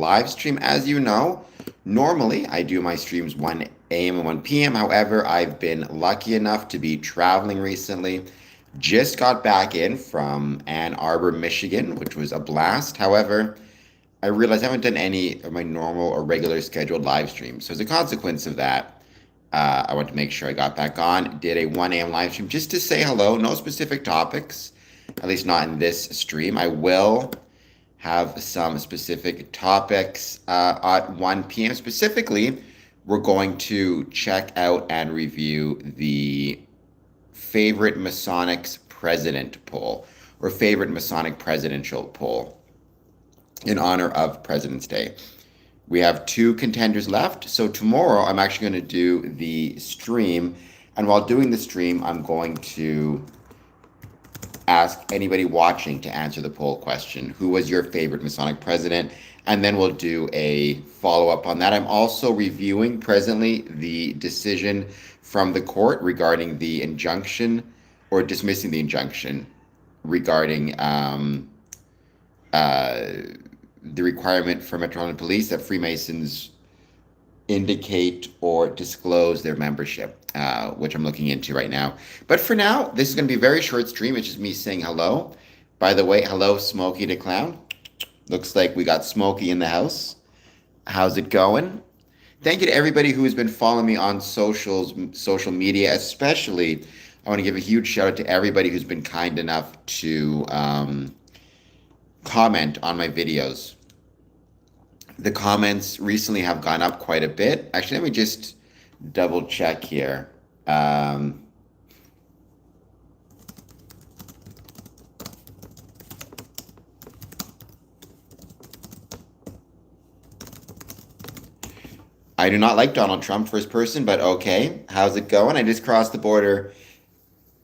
live stream. As you know, normally I do my streams 1 a.m. and 1 p.m. However, I've been lucky enough to be traveling recently. Just got back in from Ann Arbor, Michigan, which was a blast. However, I realized I haven't done any of my normal or regular scheduled live streams. So as a consequence of that, I want to make sure I got back on, did a 1 a.m. live stream just to say hello, no specific topics, at least not in this stream. I will have some specific topics at 1 p.m. Specifically, we're going to check out and review the favorite Masonics president poll or favorite Masonic presidential poll in honor of President's Day. We have 2 contenders left. So tomorrow I'm actually going to do the stream. And while doing the stream, I'm going to ask anybody watching to answer the poll question. Who was your favorite Masonic president? And then we'll do a follow-up on that. I'm also reviewing presently the decision from the court regarding the injunction or dismissing the injunction regarding the requirement for Metropolitan Police that Freemasons indicate or disclose their membership, which I'm looking into right now. But for now, this is going to be a very short stream. It's just me saying hello. By the way, hello, Smokey the Clown. Looks like we got Smokey in the house. How's it going? Thank you to everybody who has been following me on social media, especially I want to give a huge shout out to everybody who's been kind enough to comment on my videos. The comments recently have gone up quite a bit. Actually, let me just double check here. I do not like Donald Trump, first person, but okay. How's it going? I just crossed the border,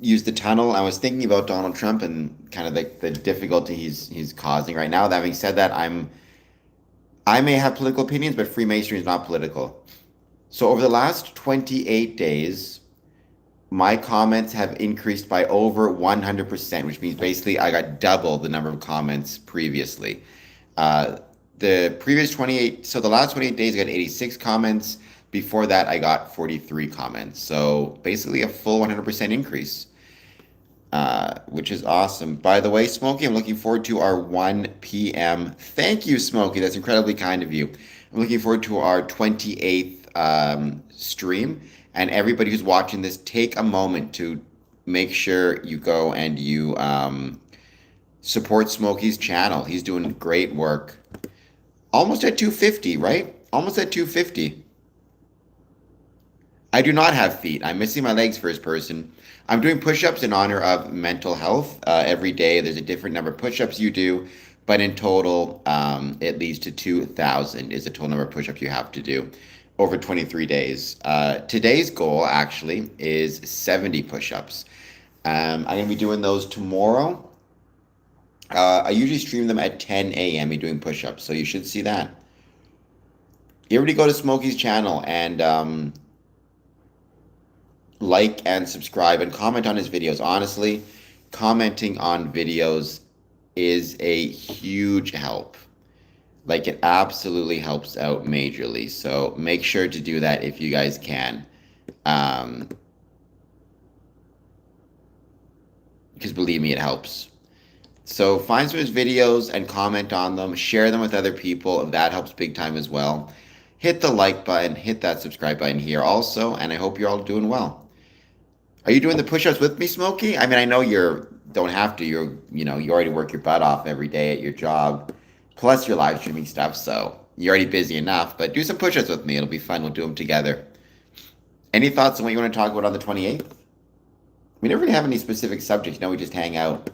used the tunnel. I was thinking about Donald Trump and kind of the difficulty he's causing right now. That being said, that I may have political opinions, but Freemasonry is not political. So over the last 28 days, my comments have increased by over 100%, which means basically I got double the number of comments previously. The last 28 days, I got 86 comments. Before that, I got 43 comments. So basically a full 100% increase, which is awesome. By the way, Smokey, I'm looking forward to our 1 p.m. Thank you, Smokey. That's incredibly kind of you. I'm looking forward to our 28th stream. And everybody who's watching this, take a moment to make sure you go and you support Smokey's channel. He's doing great work. Almost at 250, right? Almost at 250. I do not have feet. I'm missing my legs, first person. I'm doing push-ups in honor of mental health. Every day there's a different number of push-ups you do, but in total, it leads to 2,000 is the total number of push-ups you have to do over 23 days. Today's goal, actually, is 70 push-ups. I'm going to be doing those tomorrow. I usually stream them at 10 a.m. doing push-ups, so you should see that. Everybody go to Smokey's channel and like and subscribe and comment on his videos. Honestly, commenting on videos is a huge help. Like, it absolutely helps out majorly. So make sure to do that if you guys can. Because believe me, it helps. So find some of his videos and comment on them. Share them with other people. That helps big time as well. Hit the like button. Hit that subscribe button here also. And I hope you're all doing well. Are you doing the push-ups with me, Smokey? I mean, I know don't have to. You already work your butt off every day at your job. Plus your live streaming stuff. So you're already busy enough. But do some push-ups with me. It'll be fun. We'll do them together. Any thoughts on what you want to talk about on the 28th? We never really have any specific subjects. We just hang out.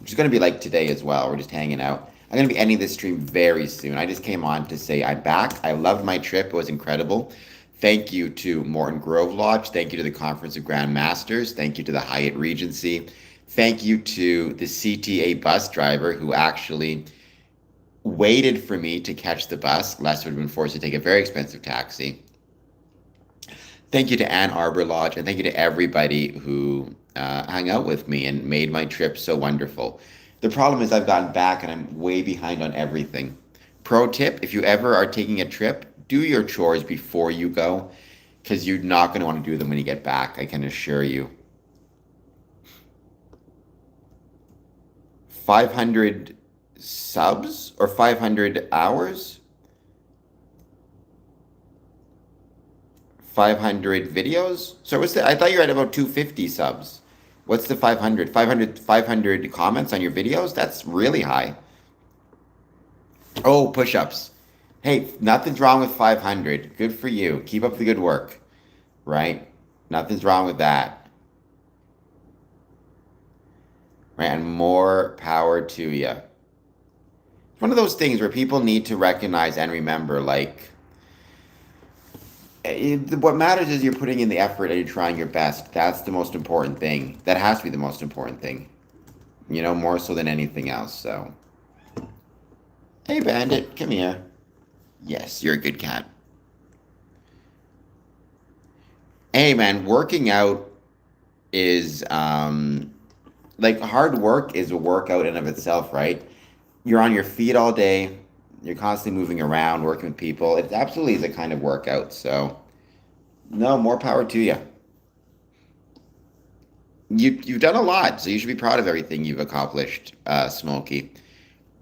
Which is going to be like today as well. We're just hanging out. I'm going to be ending this stream very soon. I just came on to say I'm back. I loved my trip. It was incredible. Thank you to Morton Grove Lodge. Thank you to the Conference of Grand Masters. Thank you to the Hyatt Regency. Thank you to the CTA bus driver who actually waited for me to catch the bus, lest I would have been forced to take a very expensive taxi. Thank you to Ann Arbor Lodge, and thank you to everybody who hung out with me and made my trip so wonderful. The problem is I've gotten back and I'm way behind on everything. Pro tip, if you ever are taking a trip, do your chores before you go because you're not going to want to do them when you get back, I can assure you. 500 subs or 500 hours? 500 videos? So what's the, I thought you were at about 250 subs. What's the 500? 500 comments on your videos? That's really high. Oh, push-ups. Hey, nothing's wrong with 500. Good for you. Keep up the good work, right? Nothing's wrong with that. Right? And more power to you. It's one of those things where people need to recognize and remember, like, what matters is you're putting in the effort and you're trying your best. That's the most important thing. That has to be the most important thing. More so than anything else. So, hey, Bandit, come here. Yes, you're a good cat. Hey, man, working out is like hard work is a workout in of itself, right? You're on your feet all day. You're constantly moving around, working with people. It absolutely is a kind of workout. So, no, more power to you. You've done a lot, so you should be proud of everything you've accomplished, Smokey.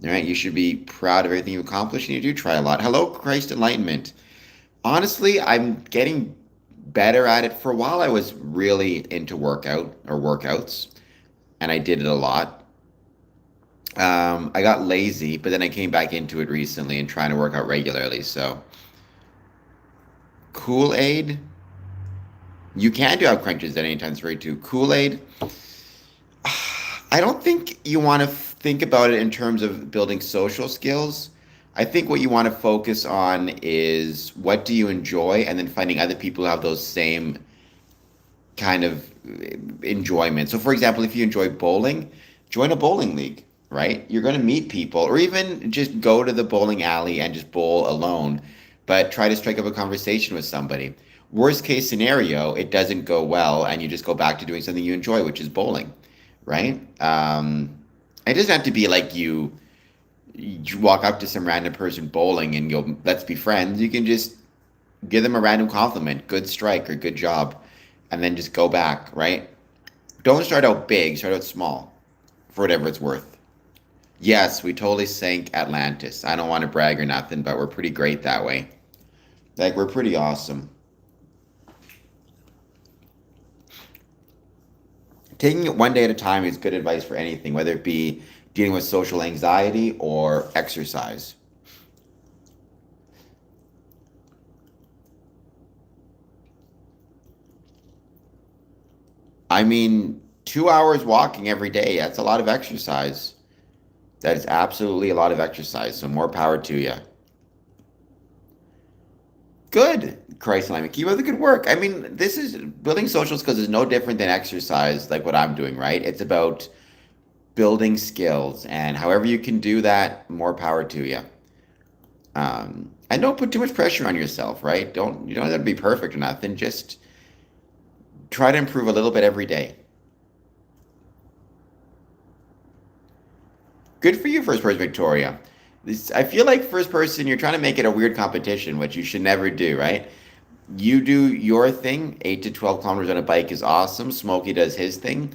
All right, you should be proud of everything you've accomplished, and you do try a lot. Hello, Christ Enlightenment. Honestly, I'm getting better at it. For a while, I was really into workouts, and I did it a lot. I got lazy, but then I came back into it recently and trying to work out regularly. So, Kool-Aid, you can do out crunches at any time. It's very too. Kool-Aid, I don't think you want to think about it in terms of building social skills. I think what you want to focus on is what do you enjoy, and then finding other people who have those same kind of enjoyment. So, for example, if you enjoy bowling, join a bowling league, right? You're going to meet people, or even just go to the bowling alley and just bowl alone, but try to strike up a conversation with somebody. Worst case scenario, it doesn't go well, and you just go back to doing something you enjoy, which is bowling, right? It doesn't have to be like you walk up to some random person bowling and you'll let's be friends. You can just give them a random compliment, good strike or good job, and then just go back, right? Don't start out big, start out small for whatever it's worth. Yes, we totally sank Atlantis. I don't want to brag or nothing, but we're pretty great that way. Like, we're pretty awesome. Taking it one day at a time is good advice for anything, whether it be dealing with social anxiety or exercise. I mean, 2 hours walking every day, that's a lot of exercise. That is absolutely a lot of exercise. So more power to you. Good, Christ alignment. Keep up the good work. I mean, this is building social skills is no different than exercise, like what I'm doing, right? It's about building skills, and however you can do that, more power to you. And don't put too much pressure on yourself, right? You don't have to be perfect or nothing. Just try to improve a little bit every day. Good for you, first person Victoria. I feel like first person, you're trying to make it a weird competition, which you should never do, right? You do your thing. 8 to 12 kilometers on a bike is awesome. Smokey does his thing.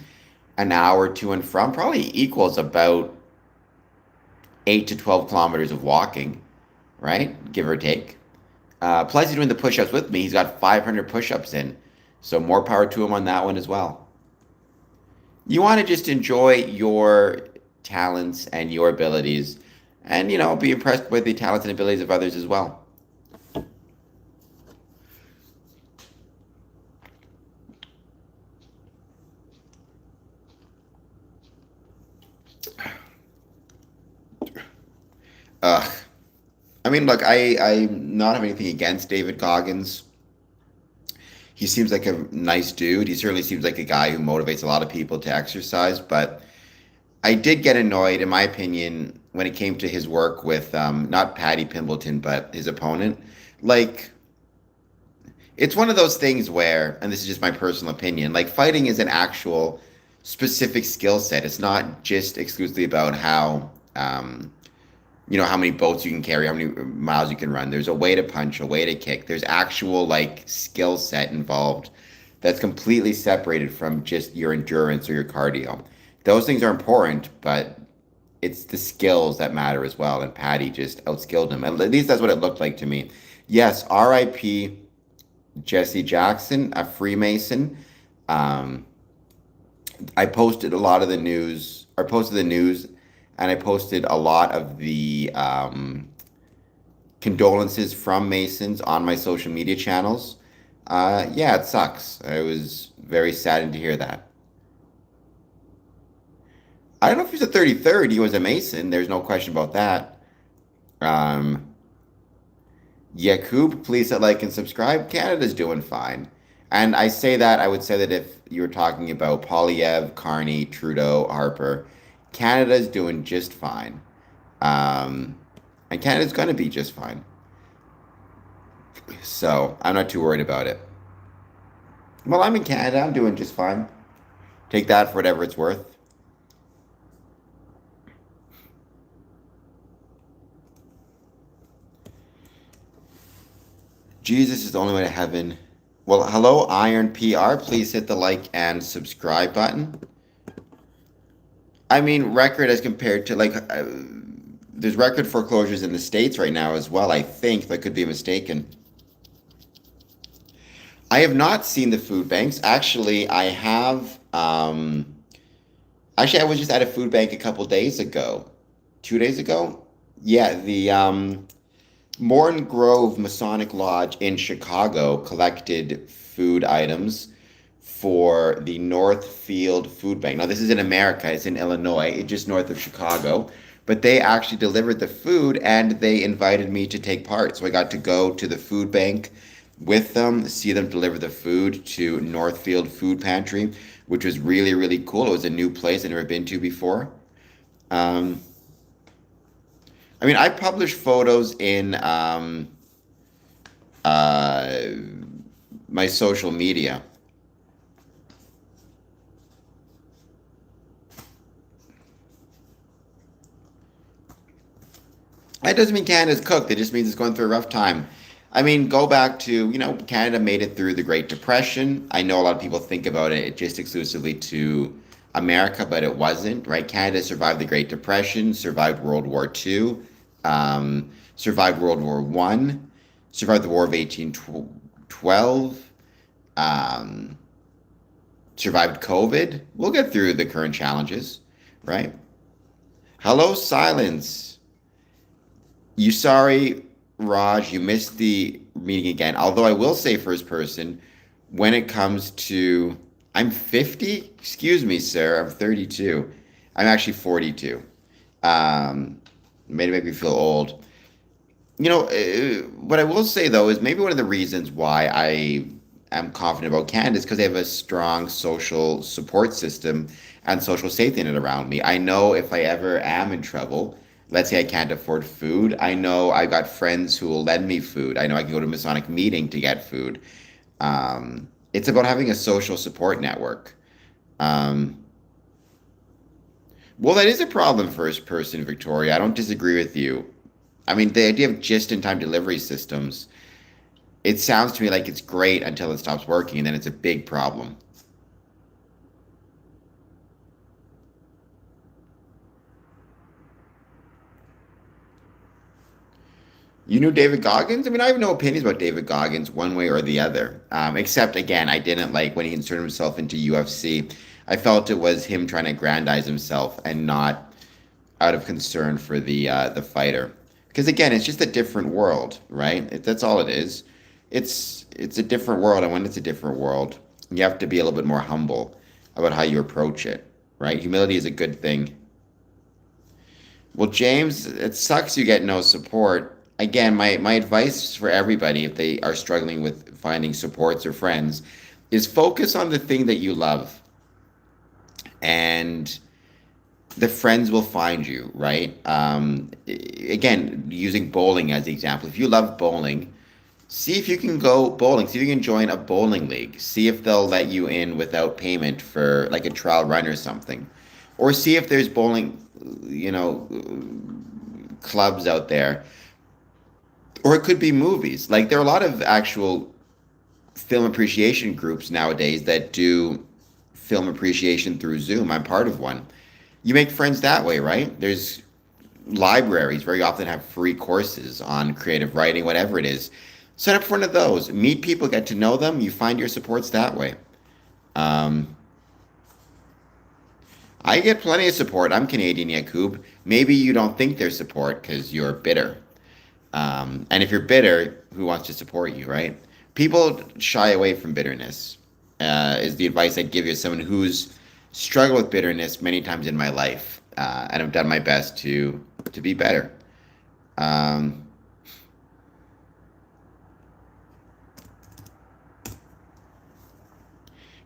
An hour to and from probably equals about 8 to 12 kilometers of walking, right? Give or take. Plus, he's doing the push-ups with me. He's got 500 push-ups in. So more power to him on that one as well. You want to just enjoy your talents and your abilities and, be impressed with the talents and abilities of others as well. Ugh. I mean, look, I not have anything against David Goggins. He seems like a nice dude. He certainly seems like a guy who motivates a lot of people to exercise, but I did get annoyed, in my opinion, when it came to his work with not Paddy Pimbleton, but his opponent. Like, it's one of those things where, and this is just my personal opinion, like fighting is an actual specific skill set. It's not just exclusively about how how many boats you can carry, how many miles you can run. There's a way to punch, a way to kick. There's actual like skill set involved that's completely separated from just your endurance or your cardio. Those things are important, but it's the skills that matter as well. And Patty just outskilled him. At least that's what it looked like to me. Yes, R.I.P. Jesse Jackson, a Freemason. Um, I posted a lot of the news, or posted the news, and I posted a lot of the condolences from Masons on my social media channels. Yeah, it sucks. I was very saddened to hear that. I don't know if he's a 33rd. He was a Mason. There's no question about that. Um, Yakub, please hit like and subscribe. Canada's doing fine. And I say that, I would say that if you were talking about Polyev, Carney, Trudeau, Harper, Canada's doing just fine. Um, and Canada's going to be just fine. So I'm not too worried about it. Well, I'm in Canada. I'm doing just fine. Take that for whatever it's worth. Jesus is the only way to heaven. Well, hello, Iron PR. Please hit the like and subscribe button. I mean, record as compared to like, there's record foreclosures in the States right now as well. I think that could be mistaken. I have not seen the food banks. Actually, I have. Actually, I was just at a food bank a couple days ago, 2 days ago. Yeah, the Morton Grove Masonic Lodge in Chicago collected food items for the Northfield Food Bank. Now, this is in America, it's in Illinois, it's just north of Chicago. But they actually delivered the food and they invited me to take part. So I got to go to the food bank with them, see them deliver the food to Northfield Food Pantry, which was really, really cool. It was a new place I'd never been to before. Um, I mean, I publish photos in uh, my social media. That doesn't mean Canada's cooked. It just means it's going through a rough time. I mean, go back to, Canada made it through the Great Depression. I know a lot of people think about it just exclusively to America, but it wasn't, right? Canada survived the Great Depression, survived World War II, survived World War One, survived the War of 1812, um, survived COVID. We'll get through the current challenges, right? Hello, silence. You sorry, Raj, you missed the meeting again. Although I will say first person, when it comes to I'm 50? Excuse me, sir. I'm 32. I'm actually 42. Um, Made it make me feel old. What I will say though is maybe one of the reasons why I am confident about Canada is because they have a strong social support system and social safety net around me. I know if I ever am in trouble, let's say I can't afford food, I know I've got friends who will lend me food. I know I can go to a Masonic meeting to get food. It's about having a social support network. Um, well, that is a problem, first person, Victoria. I don't disagree with you. I mean, the idea of just-in-time delivery systems, it sounds to me like it's great until it stops working, and then it's a big problem. You knew David Goggins? I mean, I have no opinions about David Goggins one way or the other. Except, again, I didn't like when he inserted himself into UFC. I felt it was him trying to aggrandize himself and not out of concern for the fighter. Because again, it's just a different world, right? That's all it is. It's a different world, and when it's a different world, you have to be a little bit more humble about how you approach it, right? Humility is a good thing. Well, James, it sucks you get no support. Again, my advice for everybody, if they are struggling with finding supports or friends, is focus on the thing that you love, and the friends will find you, right? Again, using bowling as the example, if you love bowling, see if you can go bowling. See if you can join a bowling league. See if they'll let you in without payment for like a trial run or something. Or see if there's bowling, you know, clubs out there, or it could be movies. Like there are a lot of actual film appreciation groups nowadays that do film appreciation through Zoom. I'm part of one. You make friends that way, right? There's libraries very often have free courses on creative writing, whatever it is. Sign up for one of those. Meet people, get to know them. You find your supports that way. Um, I get plenty of support. I'm Canadian, Yakub. Maybe you don't think there's support because you're bitter. And if you're bitter, who wants to support you, right? People shy away from bitterness, is the advice I'd give you as someone who's struggled with bitterness many times in my life, and I've done my best to be better. Um,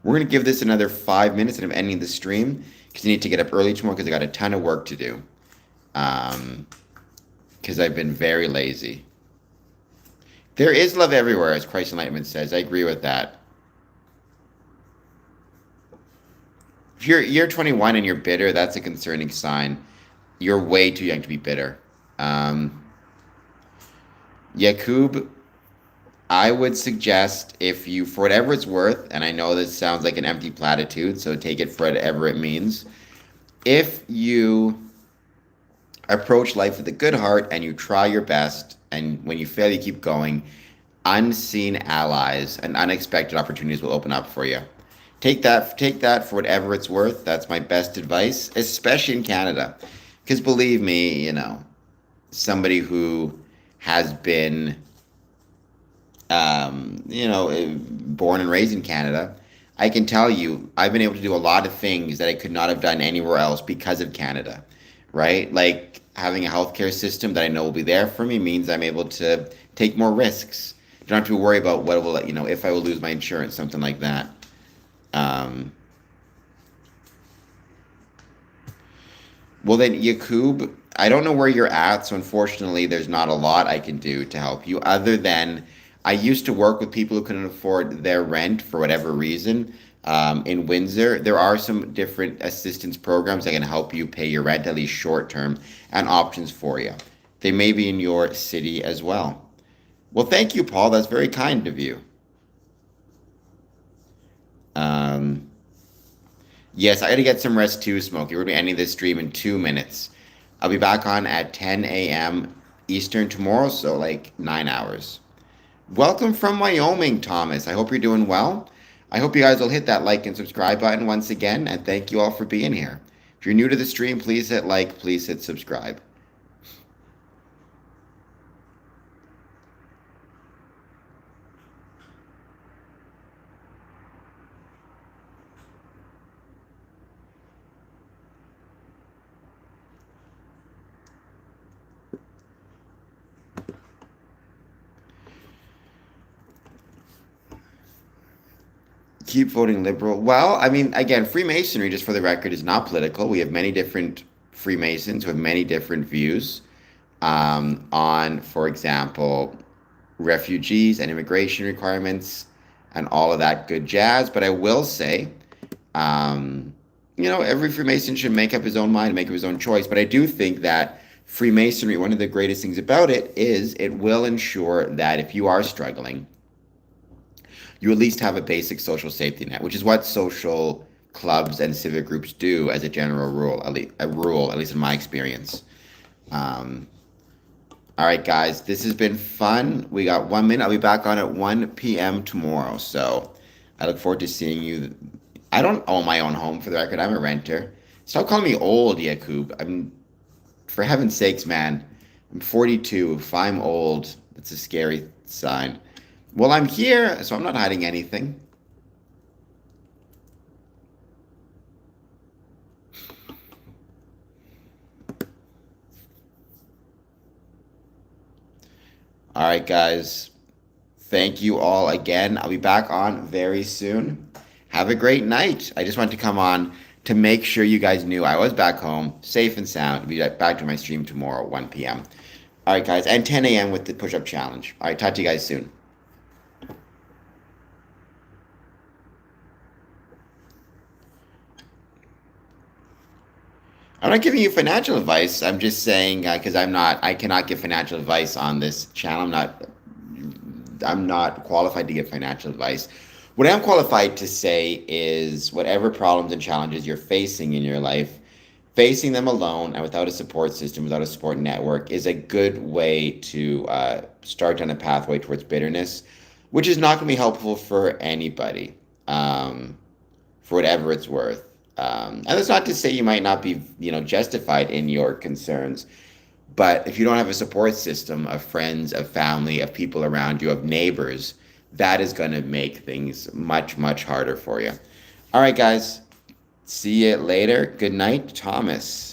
we're going to give this another 5 minutes and I'm ending the stream because I need to get up early tomorrow because I got a ton of work to do. Because I've been very lazy. There is love everywhere, as Christ Enlightenment says. I agree with that. If you're 21 and you're bitter, that's a concerning sign. You're way too young to be bitter. Yakub, I would suggest if you, for whatever it's worth, and I know this sounds like an empty platitude, so take it for whatever it means. If you approach life with a good heart and you try your best, and when you fail, you keep going, unseen allies and unexpected opportunities will open up for you. Take that for whatever it's worth. That's my best advice, especially in Canada. Because believe me, somebody who has been, born and raised in Canada, I can tell you, I've been able to do a lot of things that I could not have done anywhere else because of Canada, right? Like having a healthcare system that I know will be there for me means I'm able to take more risks. Don't have to worry about what will, if I will lose my insurance, something like that. Well then, Yakub, I don't know where you're at, so unfortunately, there's not a lot I can do to help you other than I used to work with people who couldn't afford their rent for whatever reason. In Windsor, there are some different assistance programs that can help you pay your rent, at least short term, and options for you. They may be in your city as well. Well, thank you, Paul. That's very kind of you. Um, yes, I got to get some rest too, Smokey. We're going to be ending this stream in 2 minutes. I'll be back on at 10 a.m. Eastern tomorrow, so like 9 hours. Welcome from Wyoming, Thomas. I hope you're doing well. I hope you guys will hit that like and subscribe button once again, and thank you all for being here. If you're new to the stream, please hit like, please hit subscribe. Keep voting liberal. Well, I mean, again, Freemasonry, just for the record, is not political. We have many different Freemasons who have many different views on, for example, refugees and immigration requirements and all of that good jazz. But I will say, every Freemason should make up his own mind and make up his own choice. But I do think that Freemasonry, one of the greatest things about it is it will ensure that if you are struggling, you at least have a basic social safety net, which is what social clubs and civic groups do as a general rule, at least in my experience. All right, guys, this has been fun. We got 1 minute. I'll be back on at 1 p.m. tomorrow. So I look forward to seeing you. I don't own my own home, for the record. I'm a renter. Stop calling me old, Yakub. For heaven's sakes, man. I'm 42. If I'm old, that's a scary sign. Well, I'm here, so I'm not hiding anything. All right, guys. Thank you all again. I'll be back on very soon. Have a great night. I just wanted to come on to make sure you guys knew I was back home, safe and sound. I'll be back to my stream tomorrow, 1 p.m. All right, guys, and 10 a.m. with the push-up challenge. All right, talk to you guys soon. I'm not giving you financial advice. I'm just saying because I cannot give financial advice on this channel. I'm not qualified to give financial advice. What I'm qualified to say is whatever problems and challenges you're facing in your life, facing them alone and without a support system, without a support network, is a good way to start on a pathway towards bitterness, which is not going to be helpful for anybody, for whatever it's worth. And that's not to say you might not be, justified in your concerns. But if you don't have a support system of friends, of family, of people around you, of neighbors, that is going to make things much, much harder for you. All right, guys. See you later. Good night, Thomas.